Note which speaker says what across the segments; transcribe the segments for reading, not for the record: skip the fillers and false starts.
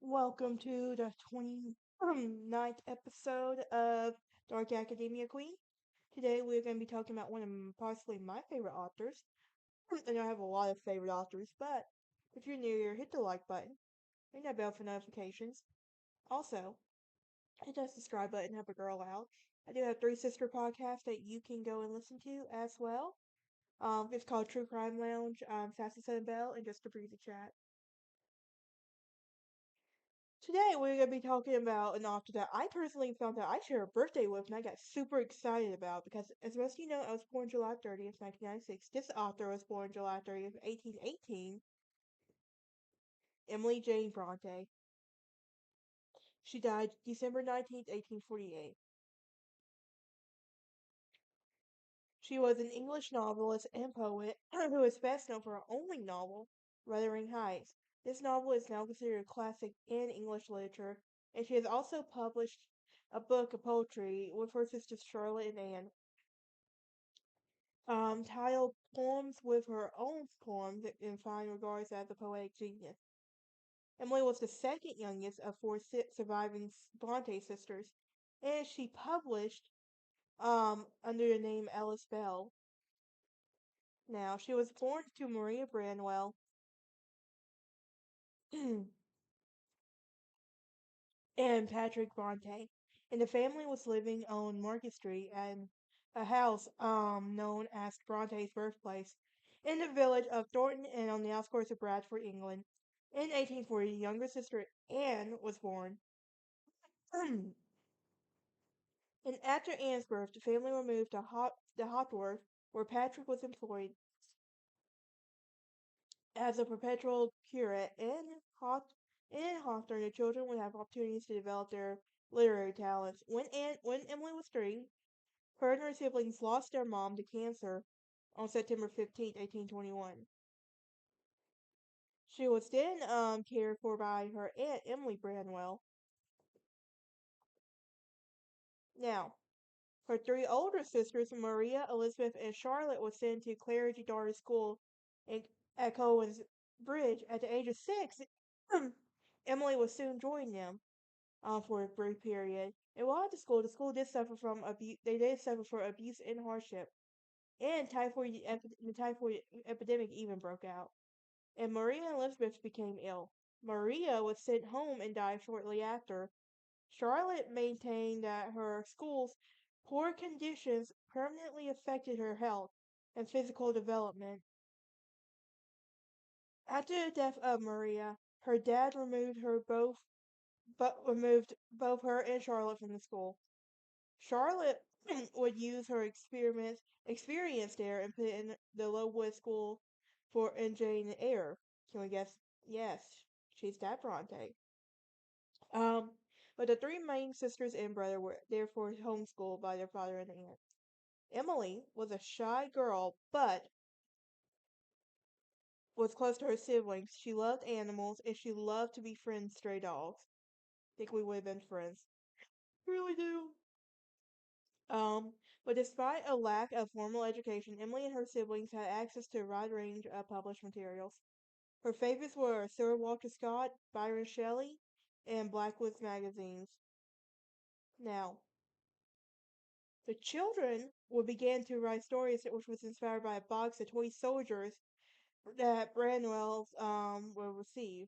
Speaker 1: Welcome to the 29th episode of Dark Academia Queen. Today we're going to be talking about one of possibly my favorite authors. And I have a lot of favorite authors, but if you're new here, hit the like button, ring that bell for notifications. Also, hit that subscribe button, help a girl out. I do have three sister podcasts that you can go and listen to as well. It's called True Crime Lounge, Sassy Southern Belle, and Just a Breezy Chat. Today we're going to be talking about an author that I personally found out I share a birthday with and I got super excited about because as most of you know, I was born July 30th, 1996. This author was born July 30th, 1818, Emily Jane Bronte. She died December 19th, 1848. She was an English novelist and poet who is best known for her only novel, Wuthering Heights. This novel is now considered a classic in English literature, and she has also published a book of poetry with her sisters Charlotte and Anne, titled Poems with Her Own Poems in Fine Regards as a Poetic Genius. Emily was the second youngest of four surviving Bronte sisters, and she published under the name Alice Bell. Now, she was born to Maria Branwell and Patrick Bronte, and the family was living on Market Street and a house known as Bronte's birthplace in the village of Thornton and on the outskirts of Bradford, England. In 1840, younger sister Anne was born. And after Anne's birth, the family removed to the Hopworth, where Patrick was employed as a perpetual curate. In Hawthorne, the children would have opportunities to develop their literary talents. When Emily was three, her and her siblings lost their mom to cancer on September 15th, 1821. She was then cared for by her aunt Emily Branwell. Now, her three older sisters, Maria, Elizabeth, and Charlotte, were sent to Clergy Daughter School at Cowan's Bridge. At the age of 6, Emily would soon join them for a brief period. And while at the school did suffer from abuse. They did suffer from abuse and hardship, and the typhoid epidemic even broke out. And Maria and Elizabeth became ill. Maria was sent home and died shortly after. Charlotte maintained that her school's poor conditions permanently affected her health and physical development. After the death of Maria, her dad removed both her and Charlotte from the school. Charlotte would use her experience there and put in the Lowood School for Jane Eyre. Can we guess? Yes, she's that Bronte. Um, but the three main sisters and brother were therefore homeschooled by their father and aunt. Emily was a shy girl, but was close to her siblings. She loved animals and she loved to befriend stray dogs. Think we would have been friends. Really do. Um, but despite a lack of formal education, Emily and her siblings had access to a wide range of published materials. Her favorites were Sir Walter Scott, Byron Shelley, and Blackwood's magazines. Now, the children would begin to write stories which was inspired by a box of toy soldiers that Branwell's will receive.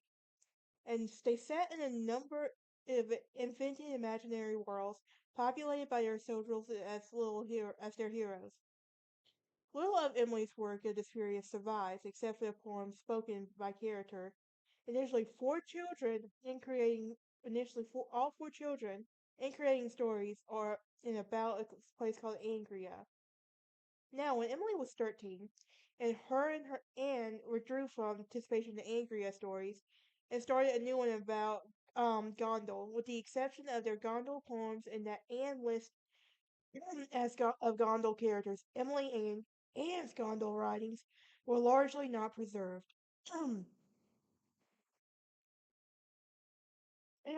Speaker 1: And they set in a number of invented imaginary worlds populated by their soldiers as their heroes. Little of Emily's work of this period survives, except for the poems spoken by character. Initially, four children in creating all four children in creating stories are in about a place called Angria. Now, when Emily was 13, and her Anne withdrew from participation in the Angria stories and started a new one about Gondel, with the exception of their Gondel poems and that Anne lists of Gondel characters, Emily and Anne's Gondel writings were largely not preserved. and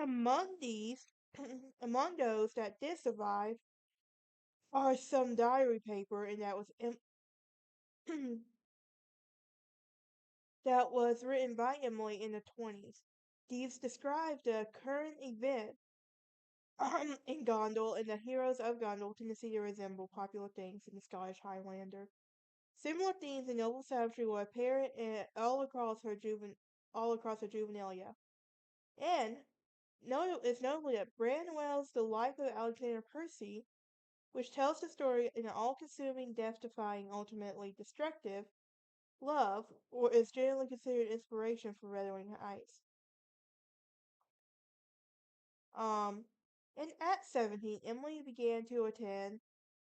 Speaker 1: among these, among those that did survive, are some diary paper, and that was written by Emily in the 20s. These describe the current event in Gondal, and the heroes of Gondal tendency to resemble popular things in the Scottish Highlander. Similar themes in noble savagery were apparent all across her juvenilia. And it's notable that Branwell's The Life of Alexander Percy, which tells the story in an all-consuming, death-defying, ultimately destructive love, or is generally considered inspiration for Wuthering Heights. Um, and at 17, Emily began to attend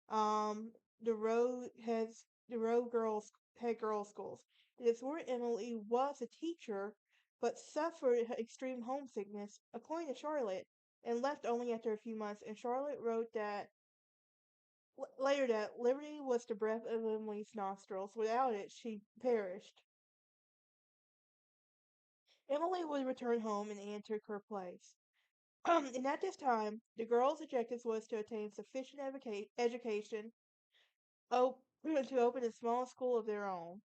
Speaker 1: um, the Row Girls Head Girls Schools. It is where Emily was a teacher, but suffered extreme homesickness, according to Charlotte, and left only after a few months. And Charlotte wrote that later that liberty was the breath of Emily's nostrils. Without it, she perished. Emily would return home, and Anne took her place. And at this time, the girls' objectives was to attain sufficient education to open a small school of their own.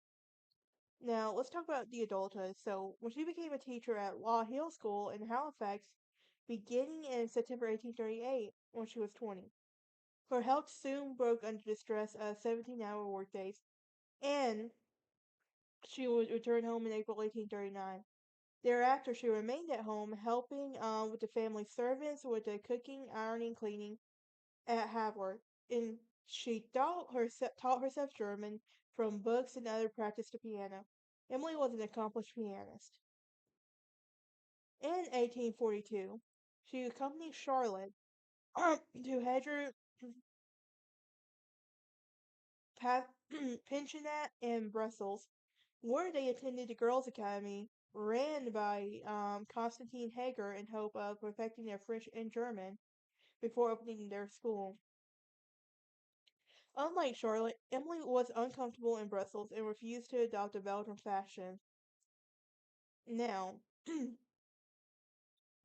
Speaker 1: Now, let's talk about the adulthood. So, when she became a teacher at Law Hill School in Halifax, beginning in September 1838, when she was 20, her health soon broke under the stress of 17-hour workdays, and she would return home in April 1839. Thereafter, she remained at home, helping with the family servants with the cooking, ironing, cleaning at Haworth. And she taught herself German from books and other practice the piano. Emily was an accomplished pianist. In 1842, she accompanied Charlotte to Hedger pensionat in Brussels, where they attended the Girls' Academy ran by Constantine Hager in hope of perfecting their French and German before opening their school. Unlike Charlotte, Emily was uncomfortable in Brussels and refused to adopt a Belgian fashion. Now,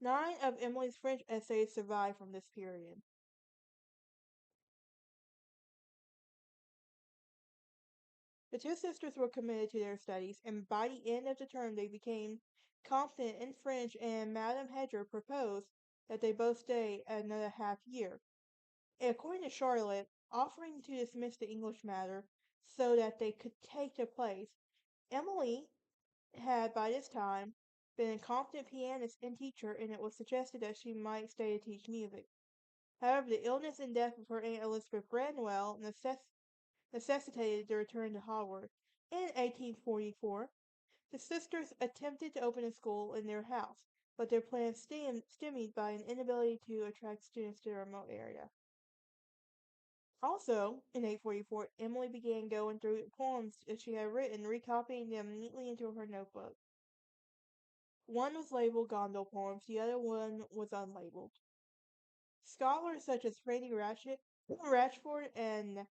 Speaker 1: 9 of Emily's French essays survive from this period. The two sisters were committed to their studies, and by the end of the term they became competent in French, and Madame Hedger proposed that they both stay another half year. According to Charlotte, offering to dismiss the English matter so that they could take their place. Emily had by this time been a competent pianist and teacher, and it was suggested that she might stay to teach music. However, the illness and death of her Aunt Elizabeth Branwell necessitated the return to Haworth. In 1844, the sisters attempted to open a school in their house, but their plans stymied by an inability to attract students to the remote area. Also, in 1844, Emily began going through poems that she had written, recopying them neatly into her notebook. One was labeled Gondal Poems, the other one was unlabeled. Scholars such as Franny Ratchford and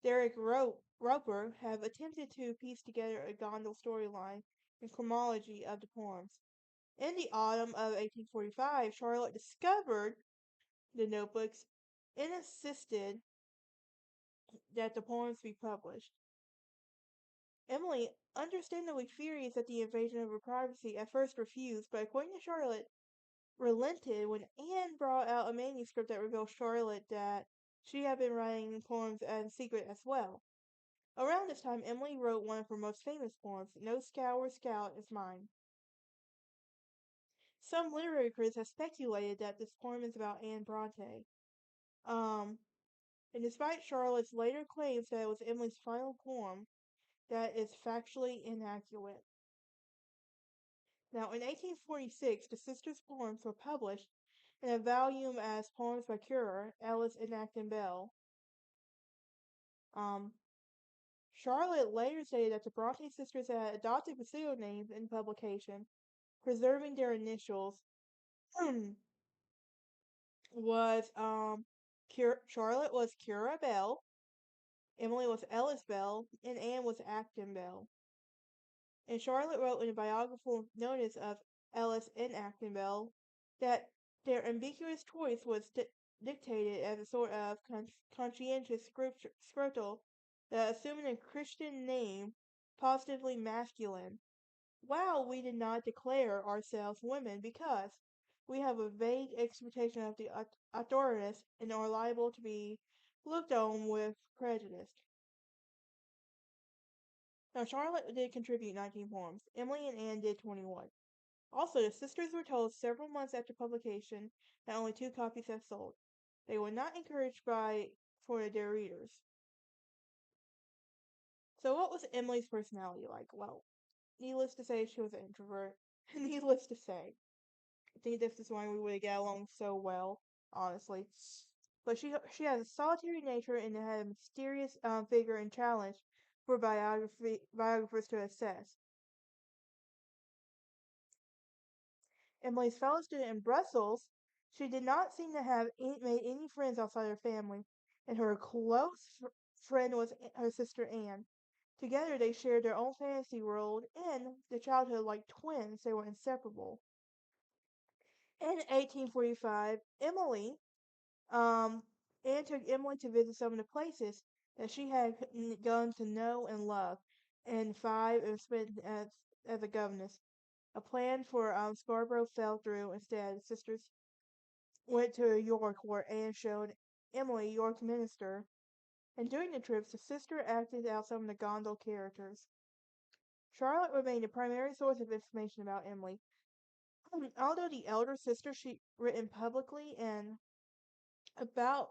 Speaker 1: Derek Roper have attempted to piece together a Gondal storyline and chronology of the poems. In the autumn of 1845, Charlotte discovered the notebooks and insisted that the poems be published. Emily, understandably furious at the invasion of her privacy, at first refused, but according to Charlotte, relented when Anne brought out a manuscript that revealed Charlotte that she had been writing poems in secret as well. Around this time, Emily wrote one of her most famous poems, No Scour Scout is Mine. Some literary critics have speculated that this poem is about Anne Bronte. And despite Charlotte's later claims that it was Emily's final poem, that is factually inaccurate. Now, in 1846, the sisters' poems were published in a volume as Poems by Currer, Ellis, and Acton Bell. Um, Charlotte later stated that the Bronte sisters had adopted pseudonames in publication, preserving their initials. Charlotte was Cura Bell, Emily was Ellis Bell, and Anne was Acton Bell. And Charlotte wrote in a biographical notice of Ellis and Acton Bell that their ambiguous choice was dictated as a sort of conscientious scruple that assuming a Christian name positively masculine While we did not declare ourselves women because we have a vague expectation of the authorities and are liable to be looked on with prejudice. Now, Charlotte did contribute 19 poems. Emily and Anne did 21. Also, the sisters were told several months after publication that only 2 copies have sold. They were not encouraged by for their readers. So, what was Emily's personality like? Well, needless to say, she was an introvert. Needless to say, I think this is why we would get along so well, honestly. But she has a solitary nature and had a mysterious figure and challenge for biographers to assess. Emily's fellow student in Brussels, she did not seem to have made any friends outside her family, and her close friend was her sister Anne. Together they shared their own fantasy world and the childhood like twins. They were inseparable. In 1845, um, Anne took Emily to visit some of the places that she had gone to know and love, and five and spent as a governess. A plan for Scarborough fell through. Instead, the sisters went to York, where Anne showed Emily York Minster, and during the trips, the sister acted out some of the gondol characters. Charlotte remained the primary source of information about Emily. Although the elder sister she written publicly and about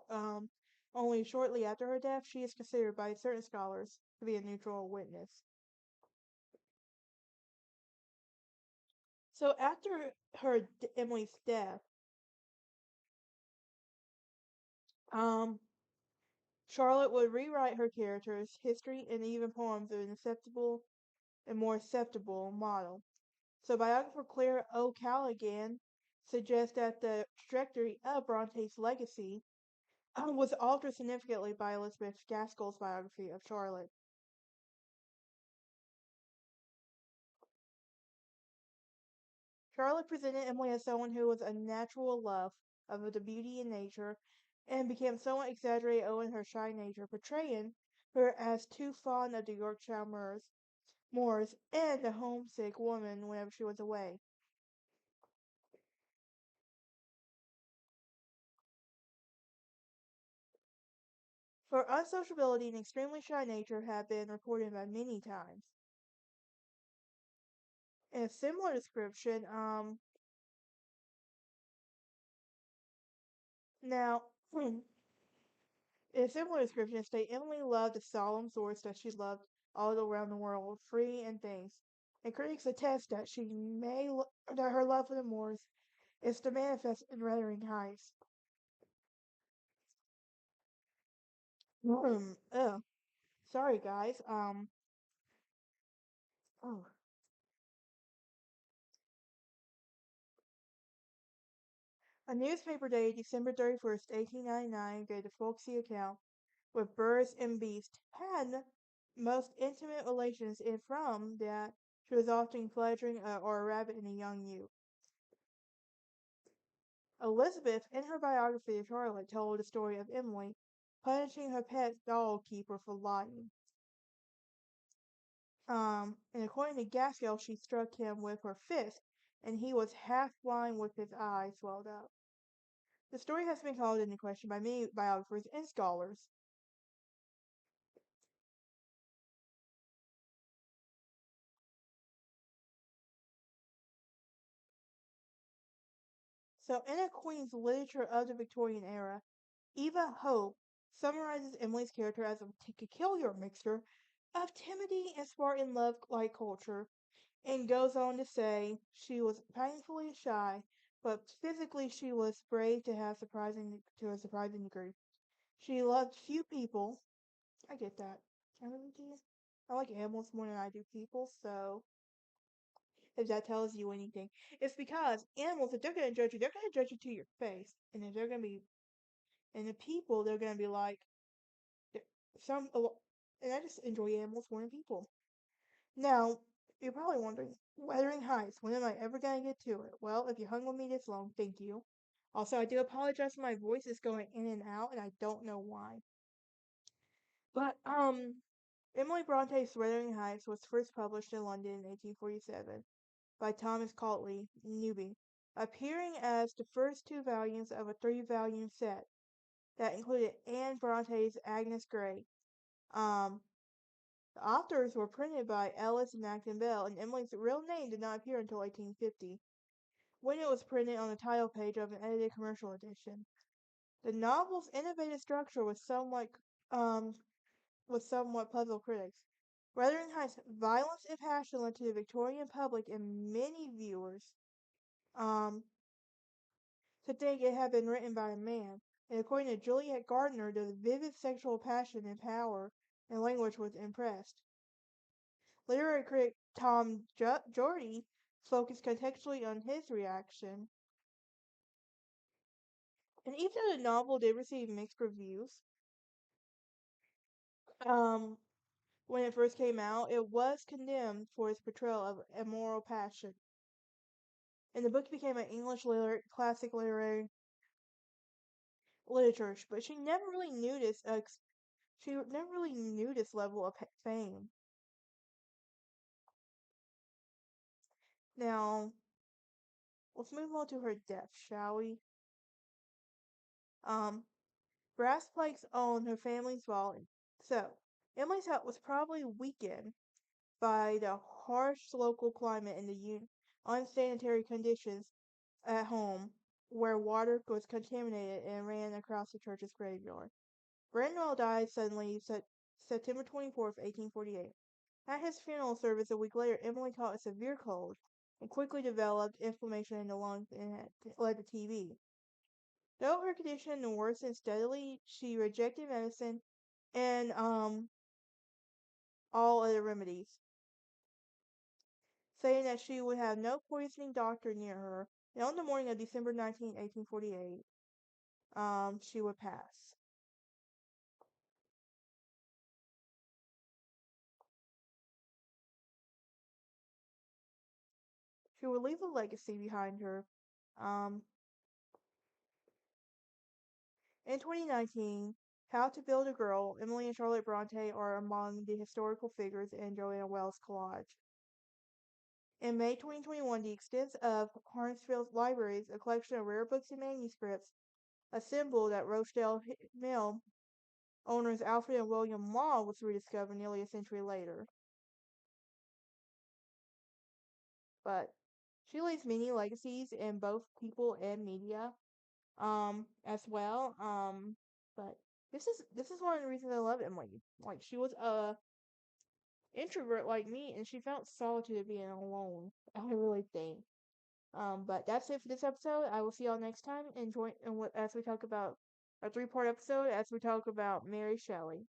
Speaker 1: only shortly after her death, she is considered by certain scholars to be a neutral witness. So after Emily's death, um, Charlotte would rewrite her characters, history, and even poems in an acceptable and more acceptable model. So biographer Claire O'Callaghan suggests that the trajectory of Bronte's legacy was altered significantly by Elizabeth Gaskell's biography of Charlotte. Charlotte presented Emily as someone who was a natural love of the beauty in nature and became somewhat exaggerated owing her shy nature, portraying her as too fond of the Yorkshire moors and a homesick woman whenever she was away. Her unsociability and extremely shy nature have been reported by many times. In a similar description, now, in a similar description, it states Emily loved the solemn sorts that she loved all around the world, free and things. And critics attest that that her love for the Moors is to manifest in Wuthering Heights. Ugh. Sorry, guys. Oh. A newspaper dated December 31st, 1899, gave the folksy account with birds and beasts had most intimate relations, and from that she was often fledgling or a rabbit in a young ewe. Elizabeth, in her biography of Charlotte, told the story of Emily punishing her pet dog keeper for lying. And according to Gaskell, she struck him with her fist, and he was half blind with his eyes swelled up. The story has been called into question by many biographers and scholars. So, in a Queen's literature of the Victorian era, Eva Hope summarizes Emily's character as a peculiar mixture of timidity and Spartan love-like culture, and goes on to say she was painfully shy, but physically she was brave to a surprising degree. She loved few people. I get that. I really do. I like animals more than I do people, so if that tells you anything, it's because animals, if they're gonna judge you, they're gonna judge you to your face, and if they're gonna be, and the people, they're gonna be like some. And I just enjoy animals more than people. Now, you're probably wondering, Wuthering Heights, when am I ever gonna get to it? Well, if you hung with me this long, thank you. Also, I do apologize for my voice is going in and out, and I don't know why. But Emily Bronte's Wuthering Heights was first published in London in 1847 by Thomas Cotley, Newby, appearing as the first two volumes of a three-volume set that included Anne Bronte's Agnes Grey. Um, the authors were printed by Ellis and Acton Bell, and Emily's real name did not appear until 1850, when it was printed on the title page of an edited commercial edition. The novel's innovative structure um, somewhat puzzled critics. Wuthering Heights' violence and passion led to the Victorian public and many viewers um, to think it had been written by a man, and according to Juliet Gardner, the vivid sexual passion and power and language was impressed. Literary critic Tom Jordy focused contextually on his reaction, and even though the novel did receive mixed reviews, um, when it first came out, it was condemned for its portrayal of immoral passion, and the book became an English classic literary literature. But she never really knew this level of fame. Now, let's move on to her death, shall we? Um, Brass plaques owned her family's vault, so Emily's health was probably weakened by the harsh local climate and the unsanitary conditions at home, where water was contaminated and ran across the church's graveyard. Branwell died suddenly September 24th, 1848. At his funeral service a week later, Emily caught a severe cold and quickly developed inflammation in the lungs and led to TB. Though her condition worsened steadily, she rejected medicine and all other remedies, saying that she would have no poisoning doctor near her. And on the morning of December 19th, 1848, she would pass. She would leave a legacy behind her. Um, in 2019, How to Build a Girl, Emily and Charlotte Bronte are among the historical figures in Joanna Wells' collage. In May 2021, the extents of Harnsfield Libraries, a collection of rare books and manuscripts, assembled at Rochdale Mill owners Alfred and William Law, was rediscovered nearly a century later. But she leaves many legacies in both people and media, as well. But this is one of the reasons I love Emily. Like she was a introvert like me, and she felt solitude of being alone. I really think. But that's it for this episode. I will see y'all next time. Enjoy as we talk about a three-part episode as we talk about Mary Shelley.